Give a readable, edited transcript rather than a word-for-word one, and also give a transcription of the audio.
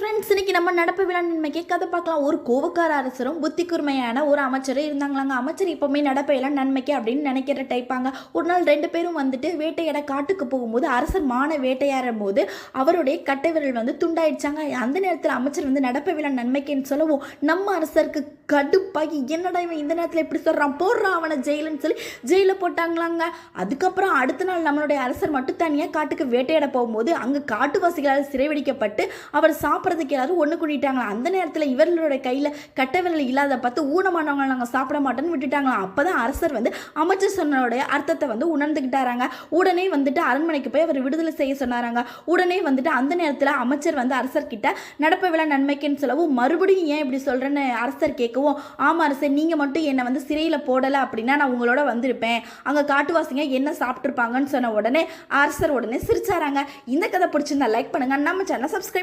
Friends, இன்னைக்கு நம்ம நடப்பு விழா நன்மைக்கு கதை பார்க்கலாம். ஒரு கோவக்கார அரசரும் புத்தி கூர்மையான ஒரு அமைச்சரும் இருந்தாங்களாங்க. அமைச்சர் எப்பவுமே நடப்பையெல்லாம் நன்மைக்கு அப்படின்னு நினைக்கிற டைப்பாங்க. ஒரு நாள் ரெண்டு பேரும் வந்துட்டு வேட்டையாட காட்டுக்கு போகும்போது அரசர் மான வேட்டையாடும் போது அவருடைய கட்டை விரல் துண்டாயிடுச்சாங்க. அந்த நேரத்தில் அமைச்சர் நடப்பை விழா நன்மைக்குன்னு சொல்லவும் நம்ம அரசருக்கு கடுப்பாகி, என்னடா இவன் இந்த நேரத்தில் எப்படி சொல்கிறான், போடுறான் அவனை ஜெயிலுன்னு சொல்லி ஜெயிலில் போட்டாங்களாங்க. அதுக்கப்புறம் அடுத்த நாள் நம்மளுடைய அரசர் மட்டும் தனியாக காட்டுக்கு வேட்டையாட போகும்போது அங்கே காட்டுவாசிகளால் சிறைபிடிக்கப்பட்டு அவர் சாப்பிட்றதுக்கு எல்லாரும் ஒன்று கூட்டிட்டாங்களா. அந்த நேரத்தில் இவர்களோட கையில் கட்டை விரல் இல்லாத பார்த்து ஊனமானவங்க நாங்கள் சாப்பிட மாட்டோன்னு விட்டுட்டாங்களாம். அப்போ தான் அரசர் அமைச்சர் சொன்னோடைய அர்த்தத்தை உணர்ந்துக்கிட்டாராங்க. உடனே அரண்மனைக்கு போய் அவர் விடுதலை செய்ய சொன்னாராங்க. உடனே அந்த நேரத்தில் அமைச்சர் அரசர்கிட்ட நடப்ப விழா நன்மைக்குன்னு சொல்லவும், மறுபடியும் ஏன் இப்படி சொல்கிறேன்னு அரசர் கேட்கவும், ஆமாம் அரசர், நீங்கள் மட்டும் என்னை சிறையில் போடலை அப்படின்னா நான் உங்களோட வந்திருப்பேன், அங்கே காட்டுவாசிங்க என்ன சாப்பிட்ருப்பாங்கன்னு சொன்ன உடனே அரசர் உடனே சிரிச்சாராங்க. இந்த கதை பிடிச்சிருந்தா லைக் பண்ணுங்கள், நம்ம சேனலை சப்ஸ்கிரைப்